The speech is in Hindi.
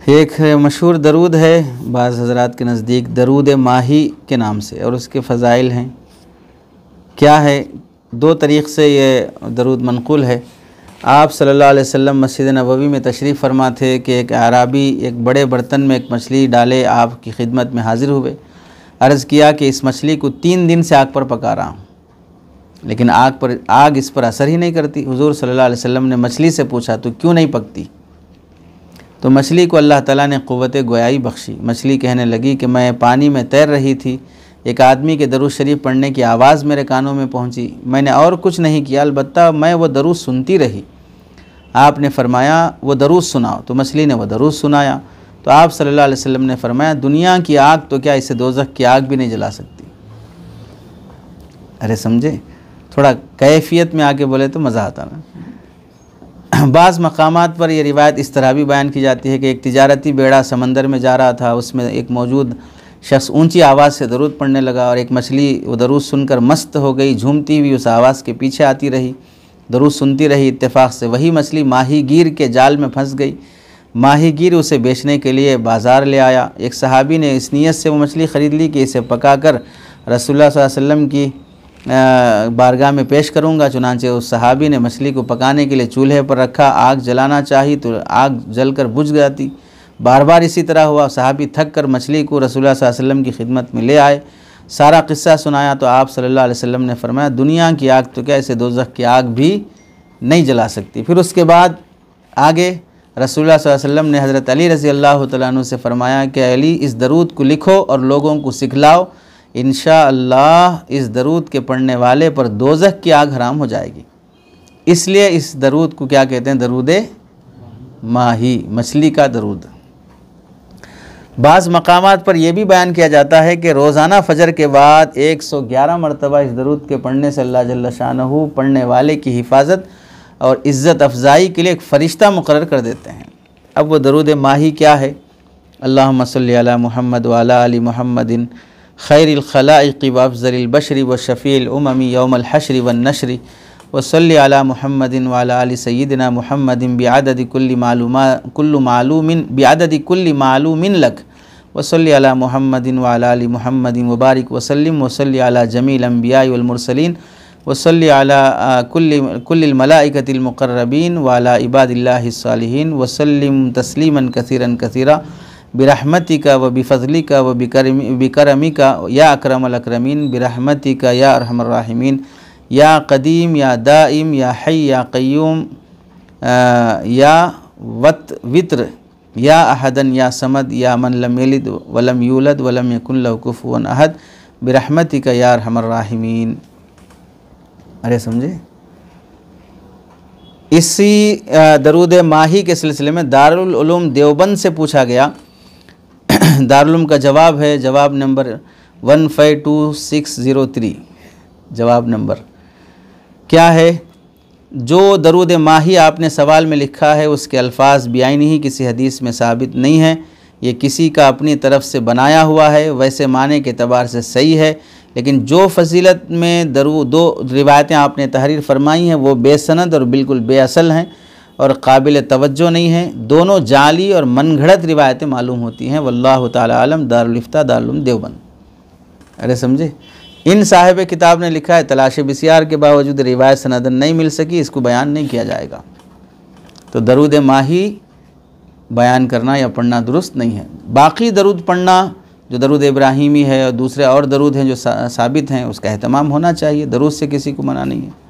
एक मशहूर दरूद है बाज़ हज़रात के नज़दीक दरूद माही के नाम से, और उसके फ़ज़ाइल हैं। क्या है, दो तरीक़ से ये दरूद मनक़ूल है। आप सल्लल्लाहु अलैहि वसल्लम मस्जिद नबवी में तशरीफ़ फरमा थे कि एक आराबी एक बड़े बर्तन में एक मछली डाले आपकी खिदमत में हाज़िर हुए। अर्ज़ किया कि इस मछली को 3 दिन से आग पर पका रहा हूँ, लेकिन आग इस पर असर ही नहीं करती। हुज़ूर सल्लल्लाहु अलैहि वसल्लम ने मछली से पूछा तो क्यों नहीं पकती? तो मछली को अल्लाह ताला ने क़ुव्वत गोयाई बख्शी। मछली कहने लगी कि मैं पानी में तैर रही थी, एक आदमी के दरूद शरीफ पढ़ने की आवाज़ मेरे कानों में पहुंची, मैंने और कुछ नहीं किया, अलबत्ता मैं वो दरूद सुनती रही। आपने फरमाया वो दरूद सुनाओ, तो मछली ने वो दरूद सुनाया। तो आप सल्लल्लाहु अलैहि वसल्लम ने फरमाया दुनिया की आग तो क्या इसे दोज़ख की आग भी नहीं जला सकती। अरे समझे, थोड़ा कैफियत में आके बोले तो मज़ा आता ना। बाज़ मकामात पर यह रिवायत इस तरह भी बयान की जाती है कि एक तिजारती बेड़ा समंदर में जा रहा था, उसमें एक मौजूद शख्स ऊंची आवाज़ से दरूद पढ़ने लगा और एक मछली वो दरूद सुनकर मस्त हो गई, झूमती हुई उस आवाज़ के पीछे आती रही, दरूद सुनती रही। इत्तेफाक से वही मछली माहीगीर के जाल में फंस गई। माहीगीर उसे बेचने के लिए बाज़ार ले आया। एक सहाबी ने इस नीयत से वो मछली ख़रीद ली कि इसे पकाकर रसूलुल्लाह सल्लल्लाहु अलैहि वसल्लम की बारगाह में पेश करूँगा। चुनांचे उस सहाबी ने मछली को पकाने के लिए चूल्हे पर रखा। आग जलाना चाही तो आग जलकर बुझ जाती। बार बार इसी तरह हुआ। सहाबी थक कर मछली को रसूलुल्लाह सल्लल्लाहु अलैहि वसल्लम की खिदमत में ले आए, सारा किस्सा सुनाया। तो आप सल्लल्लाहु अलैहि वसल्लम ने फरमाया दुनिया की आग तो क्या इसे दोज़ख की आग भी नहीं जला सकती। फिर उसके बाद आगे रसूलुल्लाह सल्लल्लाहु अलैहि वसल्लम ने हज़रत अली रज़ी अल्लाह तआला अन्हु से फरमाया कि अली इस दरूद को लिखो और लोगों को सिखलाओ, इंशाअल्लाह इस दरूद के पढ़ने वाले पर दोज़ख की आग हराम हो जाएगी। इसलिए इस दरूद को क्या कहते हैं? दरूद माही, मछली का दरूद। बाज़ मकामात पर यह भी बयान किया जाता है कि रोज़ाना फ़जर के बाद 111 मरतबा इस दरूद के पढ़ने से अल्लाह जल्ल शानहू पढ़ने वाले की हिफाजत और इज़्ज़त अफ़ज़ाई के लिए एक फ़रिश्ता मुक़र्रर कर देते हैं। अब वो दरूद माही क्या है? अल्लाहुम्मा सल्ली अला मुहम्मद व अला आलि मुहम्मदिन खैरिल खलाइक़ि व अफ़ज़लिल बशरि व शफ़ीइल उममी यौमल हश्रि वन नश्रि व सल्ली अला मुहम्मदिन व अला आलि सय्यिदिना मुहम्मदिन बिअददि कुल्लि मालूमिन लक व सल्ली अला मुहम्मदिन व अला आलि मुहम्मदिन व बारिक व सल्लिम व सल्ली अला जमील अंबियाइ वल मुरसलीन व सल्ली अला कुल्लिल मलाइकतिल मुक़र्रबीन व अला इबादिल्लाहिस सालिहीन व सल्लिम तस्लीमन कसीरन कसीरा बिरहमतिका व बिफज़लिका व बिकरमिका या अकरमल अकरमीन बिरहमतिका या अरहमर राहिमीन या कदीम या दाइम या हय्य या क़य्यूम या वित्र या अहदन या समद या मन लम यलिद वलम यूलद वलम यकुन लहू कुफुवन अहद बिरहमतिका या अरहमर राहिमीन। अरे समझे, इसी दरूद माही के सिलसिले में दारुल उलूम देवबंद से पूछा गया। दारुल उलूम का जवाब है, जवाब नंबर 152603। जवाब नंबर क्या है? जो दरूद माही आपने सवाल में लिखा है उसके अल्फाज बेआईनी ही किसी हदीस में साबित नहीं है, ये किसी का अपनी तरफ से बनाया हुआ है। वैसे माने के एतबार से सही है, लेकिन जो फजीलत में दो रिवायतें आपने तहरीर फरमाई हैं वो बेसनद और बिल्कुल बेअसल हैं और काबिल तवज्जो नहीं हैं। दोनों जाली और मनगढ़ंत रिवायतें मालूम होती हैं। वल्लाहु ताला आलम। दारुल इफ्ता दारुल उलूम देवबंद। अरे समझे, इन साहिब किताब ने लिखा है तलाश बिस्यार के बावजूद रिवायत सनदन नहीं मिल सकी, इसको बयान नहीं किया जाएगा। तो दरूद माही बयान करना या पढ़ना दुरुस्त नहीं है। बाकी दरूद पढ़ना जो दरूद इब्राहिमी है और दूसरे और दरूद हैं जो साबित हैं उसका एहतमाम होना चाहिए। दरूद से किसी को मना नहीं है।